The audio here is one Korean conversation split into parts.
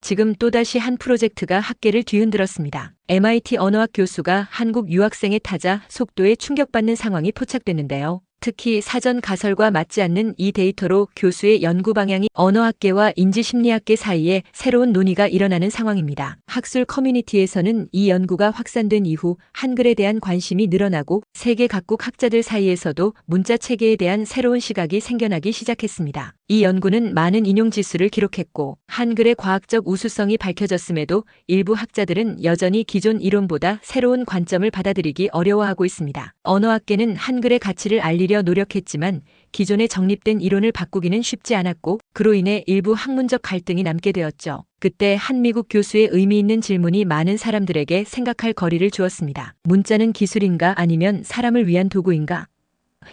지금 또다시 한 프로젝트가 학계를 뒤흔들었습니다. MIT 언어학 교수가 한국 유학생의 타자 속도에 충격받는 상황이 포착됐는데요. 특히 사전 가설과 맞지 않는 이 데이터로 교수의 연구 방향이 언어학계와 인지심리학계 사이에 새로운 논의가 일어나는 상황입니다. 학술 커뮤니티에서는 이 연구가 확산된 이후 한글에 대한 관심이 늘어나고 세계 각국 학자들 사이에서도 문자 체계에 대한 새로운 시각이 생겨나기 시작했습니다. 이 연구는 많은 인용 지수를 기록했고 한글의 과학적 우수성이 밝혀졌음에도 일부 학자들은 여전히 기존 이론보다 새로운 관점을 받아들이기 어려워하고 있습니다. 언어학계는 한글의 가치를 알리려 노력했지만 기존에 정립된 이론을 바꾸기는 쉽지 않았고 그로 인해 일부 학문적 갈등이 남게 되었죠. 그때 한 미국 교수의 의미 있는 질문이 많은 사람들에게 생각할 거리를 주었습니다. 문자는 기술인가 아니면 사람을 위한 도구인가?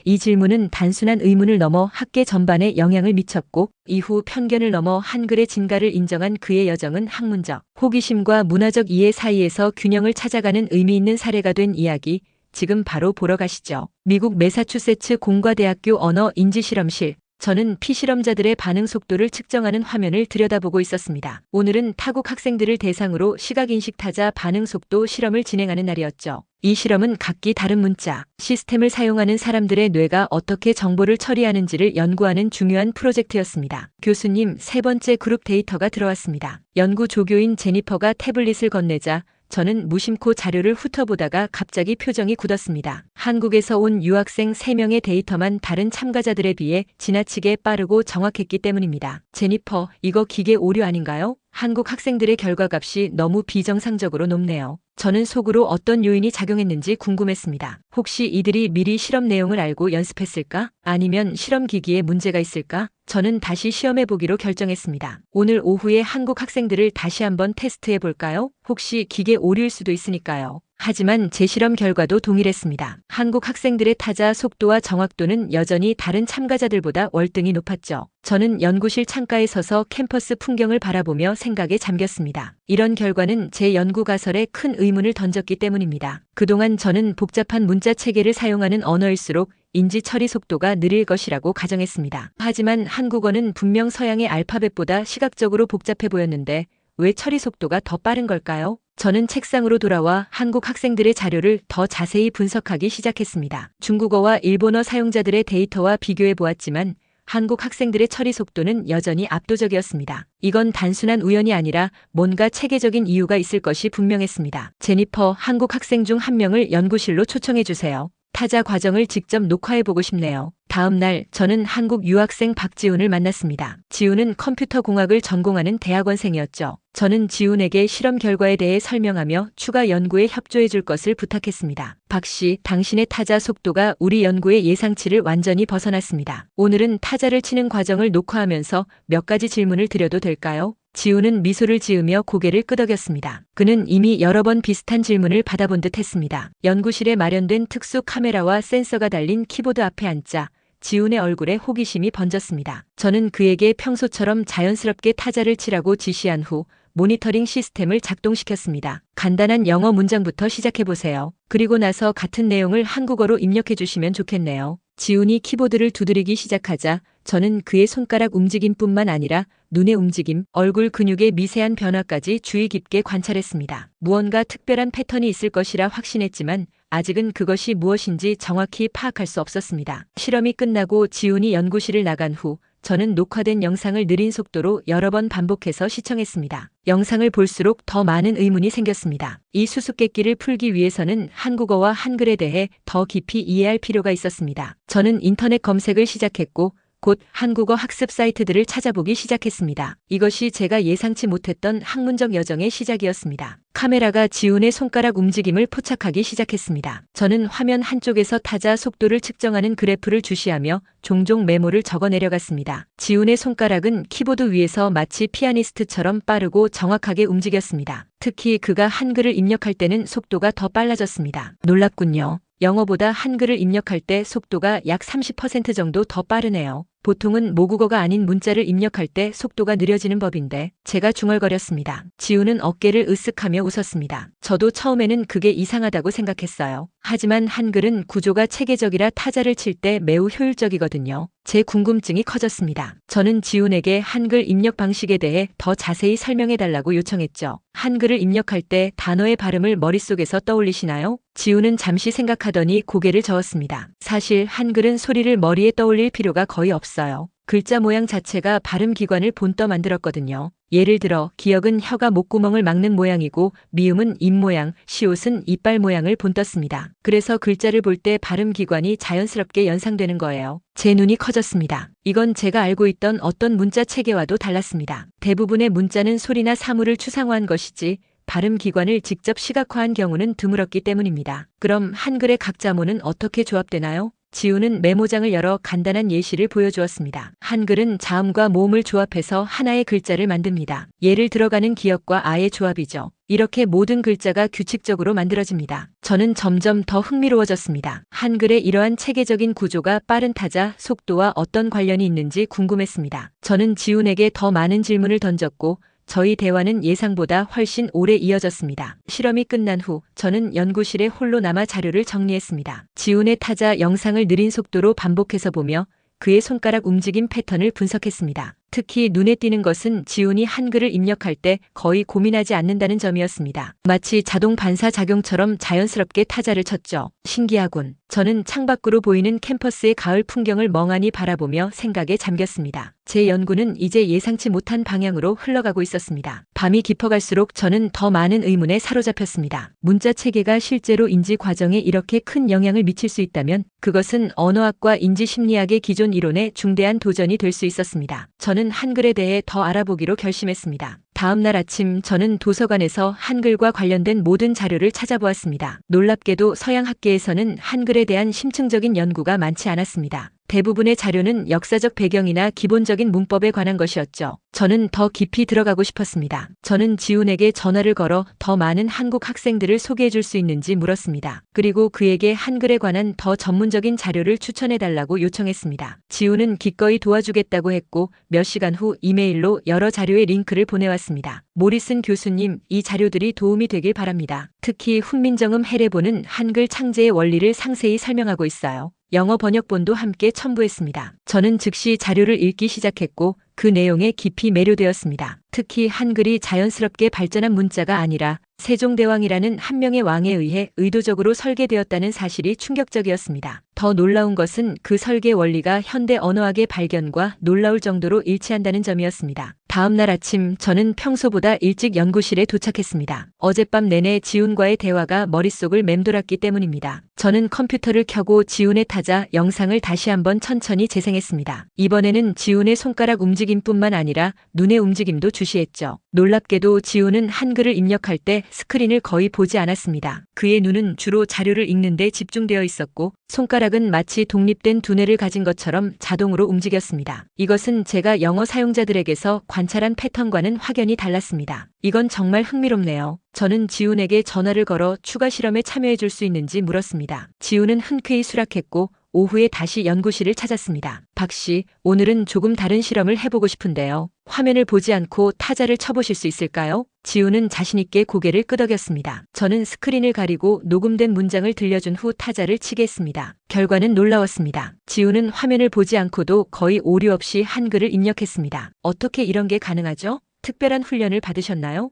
이 질문은 단순한 의문을 넘어 학계 전반에 영향을 미쳤고 이후 편견을 넘어 한글의 진가를 인정한 그의 여정은 학문적 호기심과 문화적 이해 사이에서 균형을 찾아가는 의미 있는 사례가 된 이야기, 지금 바로 보러 가시죠. 미국 매사추세츠 공과대학교 언어 인지실험실. 저는 피실험자들의 반응 속도를 측정하는 화면을 들여다보고 있었습니다. 오늘은 타국 학생들을 대상으로 시각인식 타자 반응 속도 실험을 진행하는 날이었죠. 이 실험은 각기 다른 문자 시스템을 사용하는 사람들의 뇌가 어떻게 정보를 처리하는지를 연구하는 중요한 프로젝트였습니다. 교수님, 세 번째 그룹 데이터가 들어왔습니다. 연구 조교인 제니퍼가 태블릿을 건네자 저는 무심코 자료를 훑어보다가 갑자기 표정이 굳었습니다. 한국에서 온 유학생 3명의 데이터만 다른 참가자들에 비해 지나치게 빠르고 정확했기 때문입니다. 제니퍼, 이거 기계 오류 아닌가요? 한국 학생들의 결과값이 너무 비정상적으로 높네요. 저는 속으로 어떤 요인이 작용했는지 궁금했습니다. 혹시 이들이 미리 실험 내용을 알고 연습했을까? 아니면 실험 기기에 문제가 있을까? 저는 다시 시험해보기로 결정했습니다. 오늘 오후에 한국 학생들을 다시 한번 테스트해볼까요? 혹시 기계 오류일 수도 있으니까요. 하지만 제 실험 결과도 동일했습니다. 한국 학생들의 타자 속도와 정확도는 여전히 다른 참가자들보다 월등히 높았죠. 저는 연구실 창가에 서서 캠퍼스 풍경을 바라보며 생각에 잠겼습니다. 이런 결과는 제 연구 가설에 큰 의문을 던졌기 때문입니다. 그동안 저는 복잡한 문자 체계를 사용하는 언어일수록 인지 처리 속도가 느릴 것이라고 가정했습니다. 하지만 한국어는 분명 서양의 알파벳보다 시각적으로 복잡해 보였는데 왜 처리 속도가 더 빠른 걸까요? 저는 책상으로 돌아와 한국 학생들의 자료를 더 자세히 분석하기 시작했습니다. 중국어와 일본어 사용자들의 데이터와 비교해 보았지만 한국 학생들의 처리 속도는 여전히 압도적이었습니다. 이건 단순한 우연이 아니라 뭔가 체계적인 이유가 있을 것이 분명했습니다. 제니퍼, 한국 학생 중 한 명을 연구실로 초청해 주세요. 타자 과정을 직접 녹화해보고 싶네요. 다음 날 저는 한국 유학생 박지훈을 만났습니다. 지훈은 컴퓨터 공학을 전공하는 대학원생이었죠. 저는 지훈에게 실험 결과에 대해 설명하며 추가 연구에 협조해 줄 것을 부탁했습니다. 박 씨, 당신의 타자 속도가 우리 연구의 예상치를 완전히 벗어났습니다. 오늘은 타자를 치는 과정을 녹화하면서 몇 가지 질문을 드려도 될까요? 지훈은 미소를 지으며 고개를 끄덕였습니다. 그는 이미 여러 번 비슷한 질문을 받아본 듯 했습니다. 연구실에 마련된 특수 카메라와 센서가 달린 키보드 앞에 앉자 지훈의 얼굴에 호기심이 번졌습니다. 저는 그에게 평소처럼 자연스럽게 타자를 치라고 지시한 후 모니터링 시스템을 작동시켰습니다. 간단한 영어 문장부터 시작해보세요. 그리고 나서 같은 내용을 한국어로 입력해 주시면 좋겠네요. 지훈이 키보드를 두드리기 시작하자 저는 그의 손가락 움직임뿐만 아니라 눈의 움직임, 얼굴 근육의 미세한 변화까지 주의 깊게 관찰했습니다. 무언가 특별한 패턴이 있을 것이라 확신했지만 아직은 그것이 무엇인지 정확히 파악할 수 없었습니다. 실험이 끝나고 지훈이 연구실을 나간 후 저는 녹화된 영상을 느린 속도로 여러 번 반복해서 시청했습니다. 영상을 볼수록 더 많은 의문이 생겼습니다. 이 수수께끼를 풀기 위해서는 한국어와 한글에 대해 더 깊이 이해할 필요가 있었습니다. 저는 인터넷 검색을 시작했고 곧 한국어 학습 사이트들을 찾아보기 시작했습니다. 이것이 제가 예상치 못했던 학문적 여정의 시작이었습니다. 카메라가 지훈의 손가락 움직임을 포착하기 시작했습니다. 저는 화면 한쪽에서 타자 속도를 측정하는 그래프를 주시하며 종종 메모를 적어 내려갔습니다. 지훈의 손가락은 키보드 위에서 마치 피아니스트처럼 빠르고 정확하게 움직였습니다. 특히 그가 한글을 입력할 때는 속도가 더 빨라졌습니다. 놀랍군요. 영어보다 한글을 입력할 때 속도가 약 30% 정도 더 빠르네요. 보통은 모국어가 아닌 문자를 입력할 때 속도가 느려지는 법인데 제가 중얼거렸습니다. 지우는 어깨를 으쓱하며 웃었습니다. 저도 처음에는 그게 이상하다고 생각했어요. 하지만 한글은 구조가 체계적이라 타자를 칠 때 매우 효율적이거든요. 제 궁금증이 커졌습니다. 저는 지훈에게 한글 입력 방식에 대해 더 자세히 설명해 달라고 요청했죠. 한글을 입력할 때 단어의 발음을 머릿속에서 떠올리시나요? 지훈은 잠시 생각하더니 고개를 저었습니다. 사실 한글은 소리를 머리에 떠올릴 필요가 거의 없어요. 글자 모양 자체가 발음 기관을 본떠 만들었거든요. 예를 들어 기역은 혀가 목구멍을 막는 모양이고 미음은 입 모양, 시옷은 이빨 모양을 본떴습니다. 그래서 글자를 볼 때 발음 기관이 자연스럽게 연상되는 거예요. 제 눈이 커졌습니다. 이건 제가 알고 있던 어떤 문자 체계와도 달랐습니다. 대부분의 문자는 소리나 사물을 추상화한 것이지 발음 기관을 직접 시각화한 경우는 드물었기 때문입니다. 그럼 한글의 각 자모는 어떻게 조합되나요? 지우는 메모장을 열어 간단한 예시를 보여주었습니다. 한글은 자음과 모음을 조합해서 하나의 글자를 만듭니다. 예를 들어가는 기역과 아의 조합이죠. 이렇게 모든 글자가 규칙적으로 만들어집니다. 저는 점점 더 흥미로워졌습니다. 한글의 이러한 체계적인 구조가 빠른 타자, 속도와 어떤 관련이 있는지 궁금했습니다. 저는 지훈에게 더 많은 질문을 던졌고 저희 대화는 예상보다 훨씬 오래 이어졌습니다. 실험이 끝난 후 저는 연구실에 홀로 남아 자료를 정리했습니다. 지훈의 타자 영상을 느린 속도로 반복해서 보며 그의 손가락 움직임 패턴을 분석했습니다. 특히 눈에 띄는 것은 지훈이 한글을 입력할 때 거의 고민하지 않는다는 점이었습니다. 마치 자동 반사 작용처럼 자연스럽게 타자를 쳤죠. 신기하군. 저는 창밖으로 보이는 캠퍼스의 가을 풍경을 멍하니 바라보며 생각에 잠겼습니다. 제 연구는 이제 예상치 못한 방향으로 흘러가고 있었습니다. 밤이 깊어갈수록 저는 더 많은 의문에 사로잡혔습니다. 문자 체계가 실제로 인지 과정에 이렇게 큰 영향을 미칠 수 있다면 그것은 언어학과 인지심리학의 기존 이론에 중대한 도전이 될 수 있었습니다. 저는 한글에 대해 더 알아보기로 결심했습니다. 다음 날 아침 저는 도서관에서 한글과 관련된 모든 자료를 찾아보았습니다. 놀랍게도 서양 학계에서는 한글에 대한 심층적인 연구가 많지 않았습니다. 대부분의 자료는 역사적 배경이나 기본적인 문법에 관한 것이었죠. 저는 더 깊이 들어가고 싶었습니다. 저는 지훈에게 전화를 걸어 더 많은 한국 학생들을 소개해 줄 수 있는지 물었습니다. 그리고 그에게 한글에 관한 더 전문적인 자료를 추천해 달라고 요청했습니다. 지훈은 기꺼이 도와주겠다고 했고 몇 시간 후 이메일로 여러 자료의 링크를 보내왔습니다. 모리슨 교수님, 이 자료들이 도움이 되길 바랍니다. 특히 훈민정음 해례본은 한글 창제의 원리를 상세히 설명하고 있어요. 영어 번역본도 함께 첨부했습니다. 저는 즉시 자료를 읽기 시작했고 그 내용에 깊이 매료되었습니다. 특히 한글이 자연스럽게 발전한 문자가 아니라 세종대왕이라는 한 명의 왕에 의해 의도적으로 설계되었다는 사실이 충격적이었습니다. 더 놀라운 것은 그 설계 원리가 현대 언어학의 발견과 놀라울 정도로 일치한다는 점이었습니다. 다음 날 아침 저는 평소보다 일찍 연구실에 도착했습니다. 어젯밤 내내 지훈과의 대화가 머릿속을 맴돌았기 때문입니다. 저는 컴퓨터를 켜고 지훈의 타자 영상을 다시 한번 천천히 재생했습니다. 이번에는 지훈의 손가락 움직임뿐만 아니라 눈의 움직임도 주시했죠. 놀랍게도 지훈은 한글을 입력할 때 스크린을 거의 보지 않았습니다. 그의 눈은 주로 자료를 읽는 데 집중되어 있었고 손가락은 마치 독립된 두뇌를 가진 것처럼 자동으로 움직였습니다. 이것은 제가 영어 사용자들에게서 관찰한 패턴과는 확연히 달랐습니다. 이건 정말 흥미롭네요. 저는 지훈에게 전화를 걸어 추가 실험에 참여해 줄 수 있는지 물었습니다. 지훈은 흔쾌히 수락했고 오후에 다시 연구실을 찾았습니다. 박 씨, 오늘은 조금 다른 실험을 해보고 싶은데요. 화면을 보지 않고 타자를 쳐보실 수 있을까요? 지훈은 자신있게 고개를 끄덕였습니다. 저는 스크린을 가리고 녹음된 문장을 들려준 후 타자를 치게 했습니다. 결과는 놀라웠습니다. 지훈은 화면을 보지 않고도 거의 오류 없이 한글을 입력했습니다. 어떻게 이런 게 가능하죠? 특별한 훈련을 받으셨나요?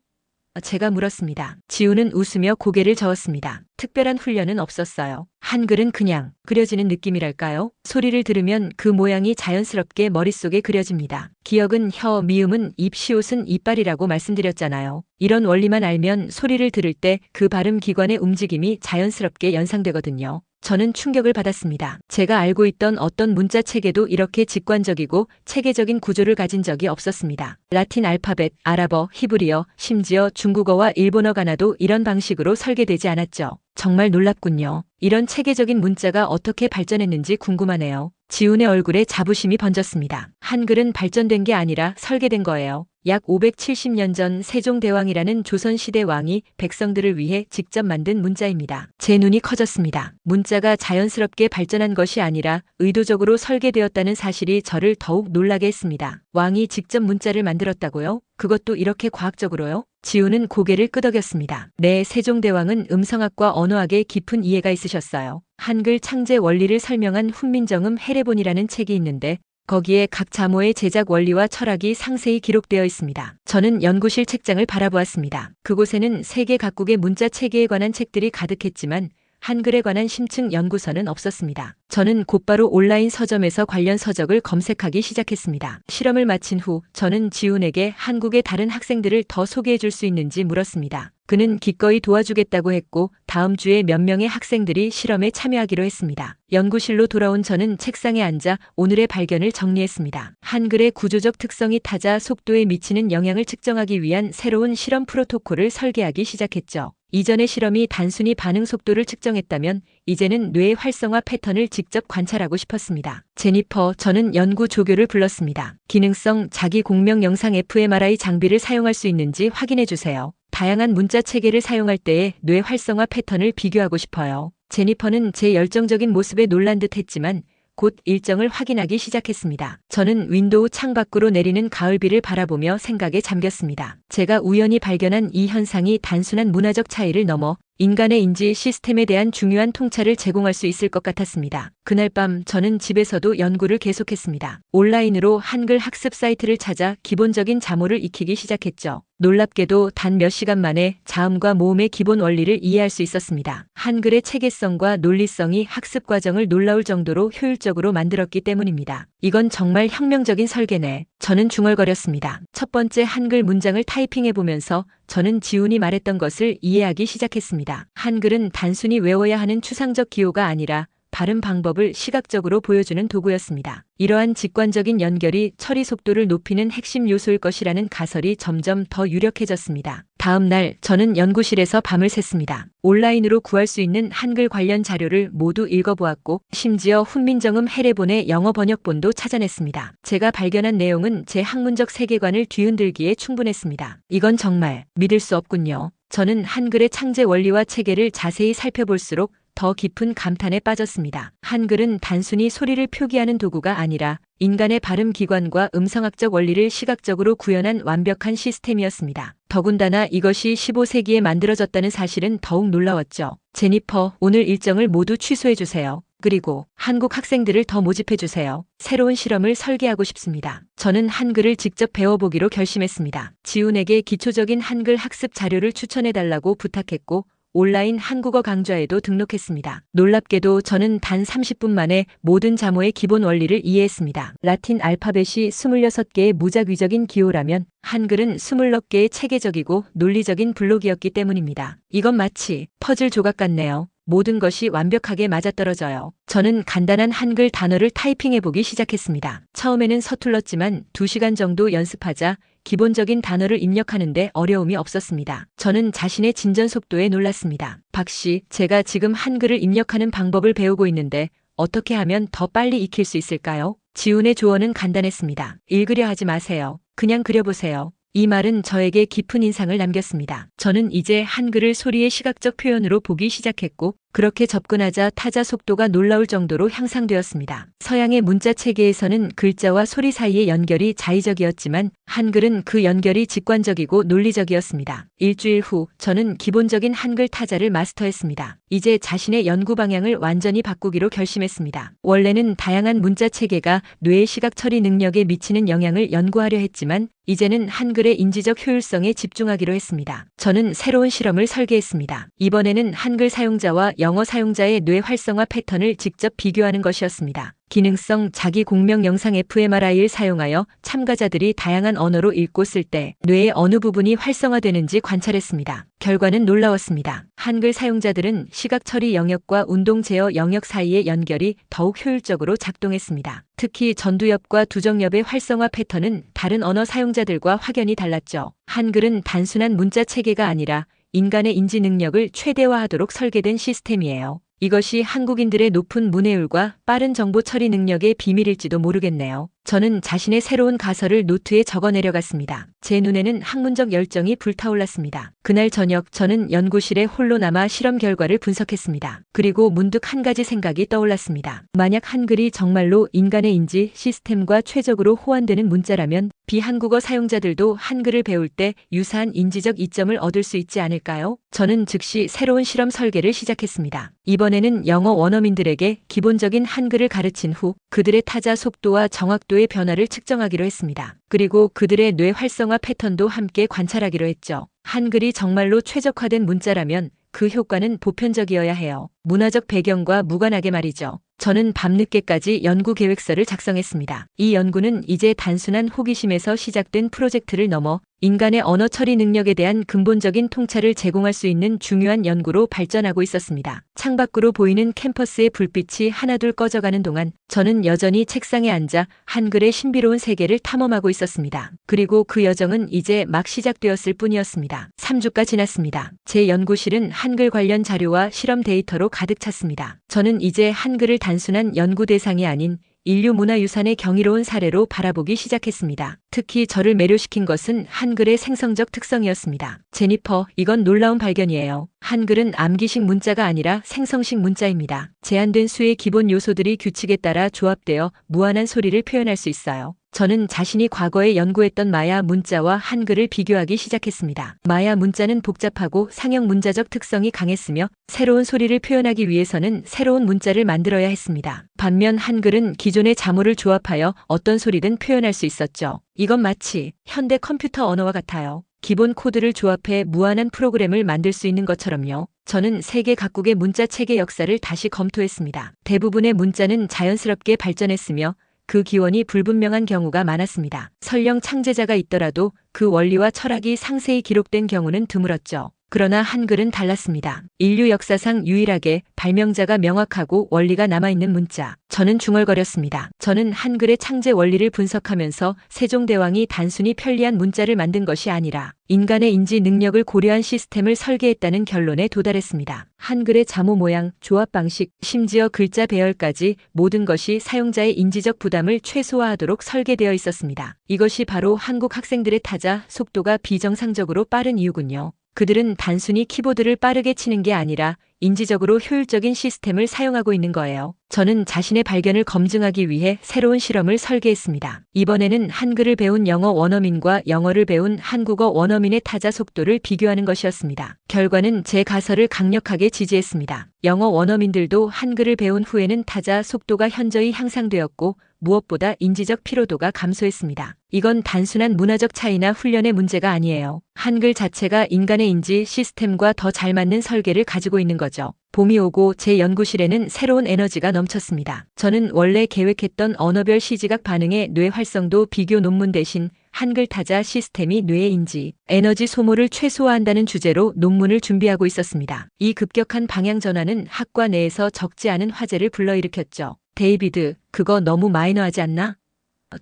제가 물었습니다. 지훈은 웃으며 고개를 저었습니다. 특별한 훈련은 없었어요. 한글은 그냥 그려지는 느낌이랄까요? 소리를 들으면 그 모양이 자연스럽게 머릿속에 그려집니다. 기역은 혀, 미음은 입, 시옷은 이빨이라고 말씀드렸잖아요. 이런 원리만 알면 소리를 들을 때 그 발음 기관의 움직임이 자연스럽게 연상되거든요. 저는 충격을 받았습니다. 제가 알고 있던 어떤 문자 체계도 이렇게 직관적이고 체계적인 구조를 가진 적이 없었습니다. 라틴 알파벳, 아랍어, 히브리어, 심지어 중국어와 일본어 가나도 이런 방식으로 설계되지 않았죠. 정말 놀랍군요. 이런 체계적인 문자가 어떻게 발전했는지 궁금하네요. 지훈의 얼굴에 자부심이 번졌습니다. 한글은 발전된 게 아니라 설계된 거예요. 약 570년 전 세종대왕이라는 조선시대 왕이 백성들을 위해 직접 만든 문자입니다. 제 눈이 커졌습니다. 문자가 자연스럽게 발전한 것이 아니라 의도적으로 설계되었다는 사실이 저를 더욱 놀라게 했습니다. 왕이 직접 문자를 만들었다고요? 그것도 이렇게 과학적으로요? 지우는 고개를 끄덕였습니다. 네, 세종대왕은 음성학과 언어학에 깊은 이해가 있으셨어요. 한글 창제 원리를 설명한 훈민정음 해례본이라는 책이 있는데 거기에 각 자모의 제작 원리와 철학이 상세히 기록되어 있습니다. 저는 연구실 책장을 바라보았습니다. 그곳에는 세계 각국의 문자 체계에 관한 책들이 가득했지만 한글에 관한 심층 연구서는 없었습니다. 저는 곧바로 온라인 서점에서 관련 서적을 검색하기 시작했습니다. 실험을 마친 후 저는 지훈에게 한국의 다른 학생들을 더 소개해 줄 수 있는지 물었습니다. 그는 기꺼이 도와주겠다고 했고 다음 주에 몇 명의 학생들이 실험에 참여하기로 했습니다. 연구실로 돌아온 저는 책상에 앉아 오늘의 발견을 정리했습니다. 한글의 구조적 특성이 타자 속도에 미치는 영향을 측정하기 위한 새로운 실험 프로토콜을 설계하기 시작했죠. 이전의 실험이 단순히 반응 속도를 측정했다면 이제는 뇌의 활성화 패턴을 직접 관찰하고 싶었습니다. 제니퍼, 저는 연구 조교를 불렀습니다. 기능성 자기 공명 영상 fMRI 장비를 사용할 수 있는지 확인해 주세요. 다양한 문자 체계를 사용할 때의 뇌 활성화 패턴을 비교하고 싶어요. 제니퍼는 제 열정적인 모습에 놀란 듯 했지만 곧 일정을 확인하기 시작했습니다. 저는 윈도우 창 밖으로 내리는 가을비를 바라보며 생각에 잠겼습니다. 제가 우연히 발견한 이 현상이 단순한 문화적 차이를 넘어 인간의 인지 시스템에 대한 중요한 통찰을 제공할 수 있을 것 같았습니다. 그날 밤 저는 집에서도 연구를 계속했습니다. 온라인으로 한글 학습 사이트를 찾아 기본적인 자모를 익히기 시작했죠. 놀랍게도 단 몇 시간 만에 자음과 모음의 기본 원리를 이해할 수 있었습니다. 한글의 체계성과 논리성이 학습 과정을 놀라울 정도로 효율적으로 만들었기 때문입니다. 이건 정말 혁명적인 설계네. 저는 중얼거렸습니다. 첫 번째 한글 문장을 타이핑해보면서 저는 지훈이 말했던 것을 이해하기 시작했습니다. 한글은 단순히 외워야 하는 추상적 기호가 아니라 발음 방법을 시각적으로 보여주는 도구였습니다. 이러한 직관적인 연결이 처리 속도를 높이는 핵심 요소일 것이라는 가설이 점점 더 유력해졌습니다. 다음 날 저는 연구실에서 밤을 샜습니다. 온라인으로 구할 수 있는 한글 관련 자료를 모두 읽어보았고 심지어 훈민정음 해례본의 영어 번역본도 찾아냈습니다. 제가 발견한 내용은 제 학문적 세계관을 뒤흔들기에 충분했습니다. 이건 정말 믿을 수 없군요. 저는 한글의 창제 원리와 체계를 자세히 살펴볼수록 더 깊은 감탄에 빠졌습니다. 한글은 단순히 소리를 표기하는 도구가 아니라 인간의 발음 기관과 음성학적 원리를 시각적으로 구현한 완벽한 시스템이었습니다. 더군다나 이것이 15세기에 만들어졌다는 사실은 더욱 놀라웠죠. 제니퍼, 오늘 일정을 모두 취소해주세요. 그리고 한국 학생들을 더 모집해주세요. 새로운 실험을 설계하고 싶습니다. 저는 한글을 직접 배워보기로 결심했습니다. 지훈에게 기초적인 한글 학습 자료를 추천해달라고 부탁했고 온라인 한국어 강좌에도 등록했습니다. 놀랍게도 저는 단 30분 만에 모든 자모의 기본 원리를 이해했습니다. 라틴 알파벳이 26개의 무작위적인 기호라면 한글은 20개의 체계적이고 논리적인 블록이었기 때문입니다. 이건 마치 퍼즐 조각 같네요. 모든 것이 완벽하게 맞아떨어져요. 저는 간단한 한글 단어를 타이핑해보기 시작했습니다. 처음에는 서툴렀지만 2시간 정도 연습하자 기본적인 단어를 입력하는데 어려움이 없었습니다. 저는 자신의 진전 속도에 놀랐습니다. 박씨, 제가 지금 한글을 입력하는 방법을 배우고 있는데 어떻게 하면 더 빨리 익힐 수 있을까요? 지훈의 조언은 간단했습니다. 읽으려 하지 마세요. 그냥 그려보세요. 이 말은 저에게 깊은 인상을 남겼습니다. 저는 이제 한글을 소리의 시각적 표현으로 보기 시작했고 그렇게 접근하자 타자 속도가 놀라울 정도로 향상되었습니다. 서양의 문자 체계에서는 글자와 소리 사이의 연결이 자의적이었지만 한글은 그 연결이 직관적이고 논리적이었습니다. 일주일 후 저는 기본적인 한글 타자를 마스터했습니다. 이제 자신의 연구 방향을 완전히 바꾸기로 결심했습니다. 원래는 다양한 문자 체계가 뇌의 시각 처리 능력에 미치는 영향을 연구하려 했지만 이제는 한글의 인지적 효율성에 집중하기로 했습니다. 저는 새로운 실험을 설계했습니다. 이번에는 한글 사용자와 영어 사용자의 뇌 활성화 패턴을 직접 비교하는 것이었습니다. 기능성 자기 공명 영상 fMRI를 사용하여 참가자들이 다양한 언어로 읽고 쓸 때 뇌의 어느 부분이 활성화되는지 관찰했습니다. 결과는 놀라웠습니다. 한글 사용자들은 시각 처리 영역과 운동 제어 영역 사이의 연결이 더욱 효율적으로 작동했습니다. 특히 전두엽과 두정엽의 활성화 패턴은 다른 언어 사용자들과 확연히 달랐죠. 한글은 단순한 문자 체계가 아니라 인간의 인지 능력을 최대화하도록 설계된 시스템이에요. 이것이 한국인들의 높은 문해율과 빠른 정보 처리 능력의 비밀일지도 모르겠네요. 저는 자신의 새로운 가설을 노트에 적어 내려갔습니다. 제 눈에는 학문적 열정이 불타올랐습니다. 그날 저녁 저는 연구실에 홀로 남아 실험 결과를 분석했습니다. 그리고 문득 한 가지 생각이 떠올랐습니다. 만약 한글이 정말로 인간의 인지 시스템과 최적으로 호환되는 문자라면 비한국어 사용자들도 한글을 배울 때 유사한 인지적 이점을 얻을 수 있지 않을까요? 저는 즉시 새로운 실험 설계를 시작했습니다. 이번에는 영어 원어민들에게 기본적인 한글을 가르친 후 그들의 타자 속도와 정확도의 변화를 측정하기로 했습니다. 그리고 그들의 뇌 활성화 패턴도 함께 관찰하기로 했죠. 한글이 정말로 최적화된 문자라면 그 효과는 보편적이어야 해요. 문화적 배경과 무관하게 말이죠. 저는 밤늦게까지 연구 계획서를 작성했습니다. 이 연구는 이제 단순한 호기심에서 시작된 프로젝트를 넘어 인간의 언어 처리 능력에 대한 근본적인 통찰을 제공할 수 있는 중요한 연구로 발전하고 있었습니다. 창밖으로 보이는 캠퍼스의 불빛이 하나둘 꺼져가는 동안 저는 여전히 책상에 앉아 한글의 신비로운 세계를 탐험하고 있었습니다. 그리고 그 여정은 이제 막 시작되었을 뿐이었습니다. 3주가 지났습니다. 제 연구실은 한글 관련 자료와 실험 데이터로 가득 찼습니다. 저는 이제 한글을 단순한 연구 대상이 아닌 인류 문화유산의 경이로운 사례로 바라보기 시작했습니다. 특히 저를 매료시킨 것은 한글의 생성적 특성이었습니다. 제니퍼, 이건 놀라운 발견이에요. 한글은 암기식 문자가 아니라 생성식 문자입니다. 제한된 수의 기본 요소들이 규칙에 따라 조합되어 무한한 소리를 표현할 수 있어요. 저는 자신이 과거에 연구했던 마야 문자와 한글을 비교하기 시작했습니다. 마야 문자는 복잡하고 상형 문자적 특성이 강했으며 새로운 소리를 표현하기 위해서는 새로운 문자를 만들어야 했습니다. 반면 한글은 기존의 자모를 조합하여 어떤 소리든 표현할 수 있었죠. 이건 마치 현대 컴퓨터 언어와 같아요. 기본 코드를 조합해 무한한 프로그램을 만들 수 있는 것처럼요. 저는 세계 각국의 문자 체계 역사를 다시 검토했습니다. 대부분의 문자는 자연스럽게 발전했으며 그 기원이 불분명한 경우가 많았습니다. 설령 창제자가 있더라도 그 원리와 철학이 상세히 기록된 경우는 드물었죠. 그러나 한글은 달랐습니다. 인류 역사상 유일하게 발명자가 명확하고 원리가 남아있는 문자. 저는 중얼거렸습니다. 저는 한글의 창제 원리를 분석하면서 세종대왕이 단순히 편리한 문자를 만든 것이 아니라 인간의 인지 능력을 고려한 시스템을 설계했다는 결론에 도달했습니다. 한글의 자모 모양, 조합 방식, 심지어 글자 배열까지 모든 것이 사용자의 인지적 부담을 최소화하도록 설계되어 있었습니다. 이것이 바로 한국 학생들의 타자 속도가 비정상적으로 빠른 이유군요. 그들은 단순히 키보드를 빠르게 치는 게 아니라 인지적으로 효율적인 시스템을 사용하고 있는 거예요. 저는 자신의 발견을 검증하기 위해 새로운 실험을 설계했습니다. 이번에는 한글을 배운 영어 원어민과 영어를 배운 한국어 원어민의 타자 속도를 비교하는 것이었습니다. 결과는 제 가설을 강력하게 지지했습니다. 영어 원어민들도 한글을 배운 후에는 타자 속도가 현저히 향상되었고 무엇보다 인지적 피로도가 감소했습니다. 이건 단순한 문화적 차이나 훈련의 문제가 아니에요. 한글 자체가 인간의 인지 시스템과 더 잘 맞는 설계를 가지고 있는 거죠. 봄이 오고 제 연구실에는 새로운 에너지가 넘쳤습니다. 저는 원래 계획했던 언어별 시지각 반응의 뇌 활성도 비교 논문 대신 한글 타자 시스템이 뇌의 인지, 에너지 소모를 최소화한다는 주제로 논문을 준비하고 있었습니다. 이 급격한 방향 전환은 학과 내에서 적지 않은 화제를 불러일으켰죠. 데이비드, 그거 너무 마이너하지 않나?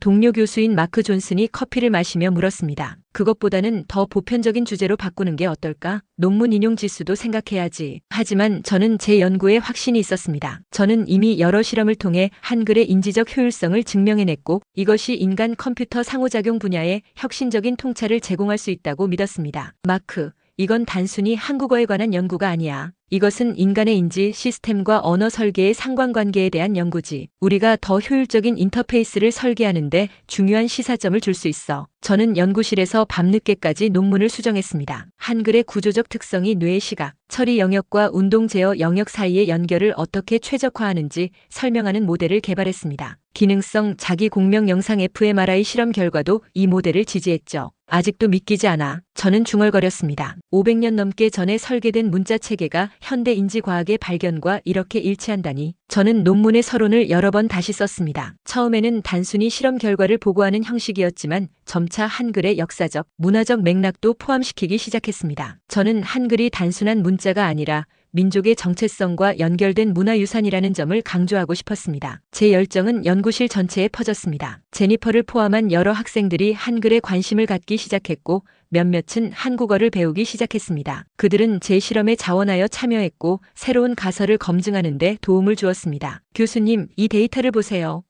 동료 교수인 마크 존슨이 커피를 마시며 물었습니다. 그것보다는 더 보편적인 주제로 바꾸는 게 어떨까? 논문 인용 지수도 생각해야지. 하지만 저는 제 연구에 확신이 있었습니다. 저는 이미 여러 실험을 통해 한글의 인지적 효율성을 증명해냈고 이것이 인간 컴퓨터 상호작용 분야에 혁신적인 통찰을 제공할 수 있다고 믿었습니다. 마크, 이건 단순히 한국어에 관한 연구가 아니야. 이것은 인간의 인지 시스템과 언어 설계의 상관관계에 대한 연구지. 우리가 더 효율적인 인터페이스를 설계하는데 중요한 시사점을 줄 수 있어. 저는 연구실에서 밤늦게까지 논문을 수정했습니다. 한글의 구조적 특성이 뇌의 시각, 처리 영역과 운동 제어 영역 사이의 연결을 어떻게 최적화하는지 설명하는 모델을 개발했습니다. 기능성 자기 공명 영상 fMRI 실험 결과도 이 모델을 지지했죠. 아직도 믿기지 않아. 저는 중얼거렸습니다. 500년 넘게 전에 설계된 문자 체계가 현대 인지과학의 발견과 이렇게 일치한다니. 저는 논문의 서론을 여러 번 다시 썼습니다. 처음에는 단순히 실험 결과를 보고하는 형식이었지만 점차 한글의 역사적, 문화적 맥락도 포함시키기 시작했습니다. 저는 한글이 단순한 문자가 아니라 민족의 정체성과 연결된 문화유산이라는 점을 강조하고 싶었습니다. 제 열정은 연구실 전체에 퍼졌습니다. 제니퍼를 포함한 여러 학생들이 한글에 관심을 갖기 시작했고 몇몇은 한국어를 배우기 시작했습니다. 그들은 제 실험에 자원하여 참여했고 새로운 가설을 검증하는 데 도움을 주었습니다. 교수님, 이 데이터를 보세요.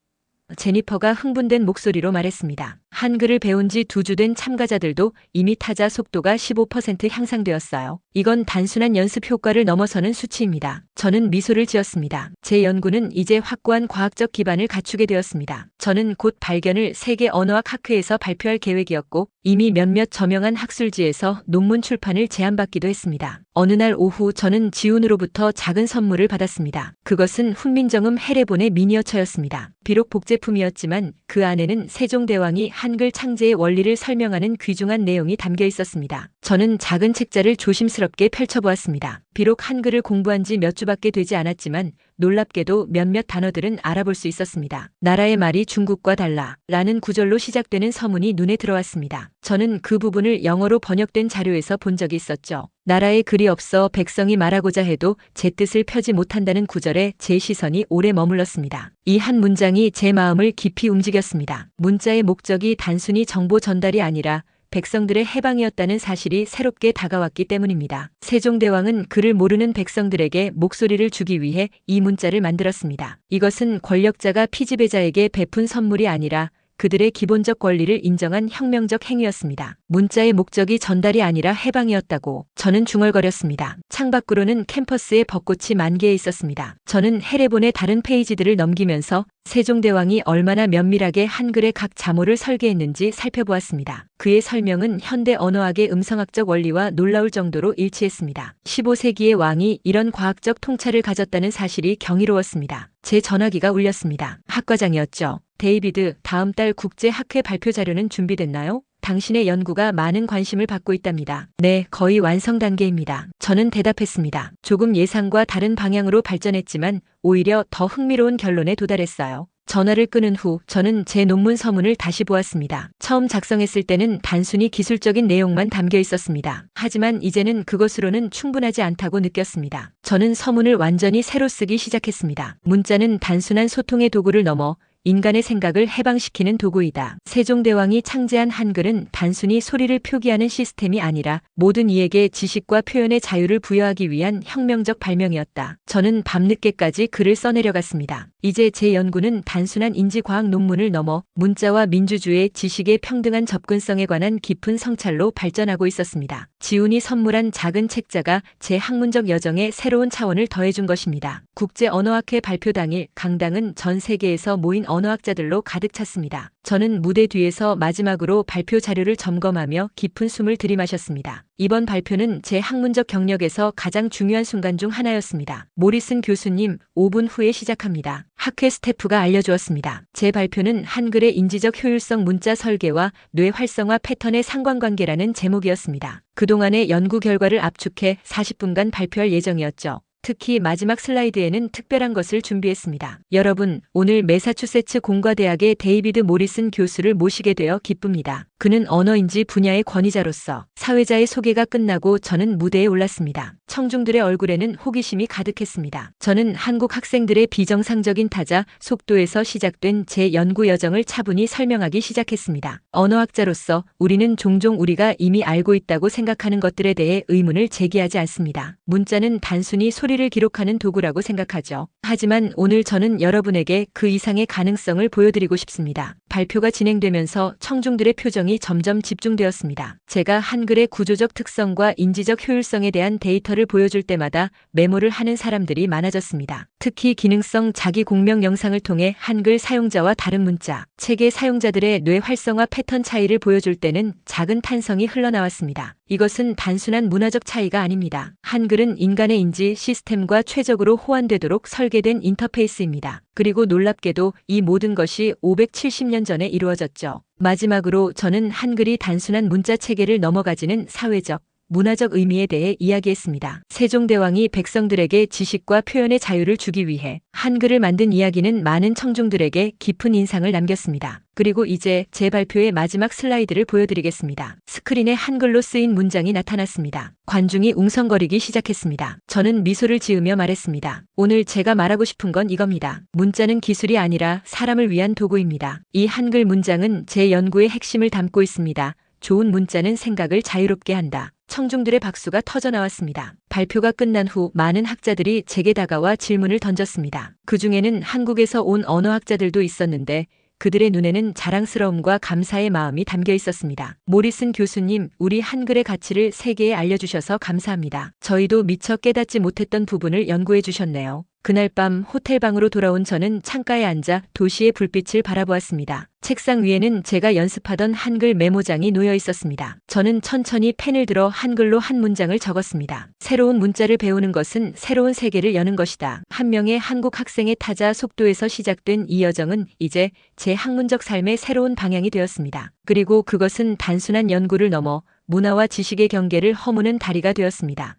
제니퍼가 흥분된 목소리로 말했습니다. 한글을 배운 지 2주 된 참가자들도 이미 타자 속도가 15% 향상되었어요. 이건 단순한 연습 효과를 넘어서는 수치입니다. 저는 미소를 지었습니다. 제 연구는 이제 확고한 과학적 기반을 갖추게 되었습니다. 저는 곧 발견을 세계 언어학 학회에서 발표할 계획이었고 이미 몇몇 저명한 학술지에서 논문 출판을 제안받기도 했습니다. 어느 날 오후 저는 지훈으로부터 작은 선물을 받았습니다. 그것은 훈민정음 해례본의 미니어처였습니다. 비록 복제품이었지만 그 안에는 세종대왕이 한글 창제의 원리를 설명하는 귀중한 내용이 담겨 있었습니다. 저는 작은 책자를 조심스럽게 펼쳐보았습니다. 비록 한글을 공부한 지 몇 주밖에 되지 않았지만 놀랍게도 몇몇 단어들은 알아볼 수 있었습니다. 나라의 말이 중국과 달라 라는 구절로 시작되는 서문이 눈에 들어왔습니다. 저는 그 부분을 영어로 번역된 자료에서 본 적이 있었죠. 나라에 글이 없어 백성이 말하고자 해도 제 뜻을 펴지 못한다는 구절에 제 시선이 오래 머물렀습니다. 이 한 문장이 제 마음을 깊이 움직였습니다. 문자의 목적이 단순히 정보 전달이 아니라 백성들의 해방이었다는 사실이 새롭게 다가왔기 때문입니다. 세종대왕은 그를 모르는 백성들에게 목소리를 주기 위해 이 문자를 만들었습니다. 이것은 권력자가 피지배자에게 베푼 선물이 아니라 그들의 기본적 권리를 인정한 혁명적 행위였습니다. 문자의 목적이 전달이 아니라 해방이었다고 저는 중얼거렸습니다. 창밖으로는 캠퍼스에 벚꽃이 만개해 있었습니다. 저는 해례본의 다른 페이지들을 넘기면서 세종대왕이 얼마나 면밀하게 한글의 각 자모를 설계했는지 살펴보았습니다. 그의 설명은 현대 언어학의 음성학적 원리와 놀라울 정도로 일치했습니다. 15세기의 왕이 이런 과학적 통찰을 가졌다는 사실이 경이로웠습니다. 제 전화기가 울렸습니다. 학과장이었죠. 데이비드, 다음 달 국제학회 발표 자료는 준비됐나요? 당신의 연구가 많은 관심을 받고 있답니다. 네, 거의 완성 단계입니다. 저는 대답했습니다. 조금 예상과 다른 방향으로 발전했지만 오히려 더 흥미로운 결론에 도달했어요. 전화를 끊은 후 저는 제 논문 서문을 다시 보았습니다. 처음 작성했을 때는 단순히 기술적인 내용만 담겨 있었습니다. 하지만 이제는 그것으로는 충분하지 않다고 느꼈습니다. 저는 서문을 완전히 새로 쓰기 시작했습니다. 문자는 단순한 소통의 도구를 넘어 인간의 생각을 해방시키는 도구이다. 세종대왕이 창제한 한글은 단순히 소리를 표기하는 시스템이 아니라 모든 이에게 지식과 표현의 자유를 부여하기 위한 혁명적 발명이었다. 저는 밤늦게까지 글을 써내려갔습니다. 이제 제 연구는 단순한 인지과학 논문을 넘어 문자와 민주주의, 지식의 평등한 접근성에 관한 깊은 성찰로 발전하고 있었습니다. 지훈이 선물한 작은 책자가 제 학문적 여정에 새로운 차원을 더해준 것입니다. 국제언어학회 발표 당일 강당은 전 세계에서 모인 언어학자들로 가득 찼습니다. 저는 무대 뒤에서 마지막으로 발표 자료를 점검하며 깊은 숨을 들이마셨습니다. 이번 발표는 제 학문적 경력에서 가장 중요한 순간 중 하나였습니다. 모리슨 교수님, 5분 후에 시작합니다. 학회 스태프가 알려주었습니다. 제 발표는 한글의 인지적 효율성 문자 설계와 뇌 활성화 패턴의 상관관계라는 제목이었습니다. 그동안의 연구 결과를 압축해 40분간 발표할 예정이었죠. 특히 마지막 슬라이드에는 특별한 것을 준비했습니다. 여러분, 오늘 매사추세츠 공과대학의 데이비드 모리슨 교수를 모시게 되어 기쁩니다. 그는 언어인지 분야의 권위자로서 사회자의 소개가 끝나고 저는 무대에 올랐습니다. 청중들의 얼굴에는 호기심이 가득했습니다. 저는 한국 학생들의 비정상적인 타자 속도에서 시작된 제 연구 여정을 차분히 설명하기 시작했습니다. 언어학자로서 우리는 종종 우리가 이미 알고 있다고 생각하는 것들에 대해 의문을 제기하지 않습니다. 문자는 단순히 소리를 기록하는 도구라고 생각하죠. 하지만 오늘 저는 여러분에게 그 이상의 가능성을 보여드리고 싶습니다. 발표가 진행되면서 청중들의 표정이 점점 집중되었습니다. 제가 한글의 구조적 특성과 인지적 효율성에 대한 데이터를 보여줄 때마다 메모를 하는 사람들이 많아졌습니다. 특히 기능성 자기 공명 영상을 통해 한글 사용자와 다른 문자, 체계 사용자들의 뇌 활성화 패턴 차이를 보여줄 때는 작은 탄성이 흘러나왔습니다. 이것은 단순한 문화적 차이가 아닙니다. 한글은 인간의 인지 시스템과 최적으로 호환되도록 설계된 인터페이스입니다. 그리고 놀랍게도 이 모든 것이 570년 전에 이루어졌죠. 마지막으로 저는 한글이 단순한 문자 체계를 넘어가지는 사회적, 문화적 의미에 대해 이야기했습니다. 세종대왕이 백성들에게 지식과 표현의 자유를 주기 위해 한글을 만든 이야기는 많은 청중들에게 깊은 인상을 남겼습니다. 그리고 이제 제 발표의 마지막 슬라이드를 보여드리겠습니다. 스크린에 한글로 쓰인 문장이 나타났습니다. 관중이 웅성거리기 시작했습니다. 저는 미소를 지으며 말했습니다. 오늘 제가 말하고 싶은 건 이겁니다. 문자는 기술이 아니라 사람을 위한 도구입니다. 이 한글 문장은 제 연구의 핵심을 담고 있습니다. 좋은 문자는 생각을 자유롭게 한다. 청중들의 박수가 터져나왔습니다. 발표가 끝난 후 많은 학자들이 제게 다가와 질문을 던졌습니다. 그 중에는 한국에서 온 언어학자들도 있었는데 그들의 눈에는 자랑스러움과 감사의 마음이 담겨 있었습니다. 모리슨 교수님, 우리 한글의 가치를 세계에 알려주셔서 감사합니다. 저희도 미처 깨닫지 못했던 부분을 연구해 주셨네요. 그날 밤 호텔방으로 돌아온 저는 창가에 앉아 도시의 불빛을 바라보았습니다. 책상 위에는 제가 연습하던 한글 메모장이 놓여 있었습니다. 저는 천천히 펜을 들어 한글로 한 문장을 적었습니다. 새로운 문자를 배우는 것은 새로운 세계를 여는 것이다. 한 명의 한국 학생의 타자 속도에서 시작된 이 여정은 이제 제 학문적 삶의 새로운 방향이 되었습니다. 그리고 그것은 단순한 연구를 넘어 문화와 지식의 경계를 허무는 다리가 되었습니다.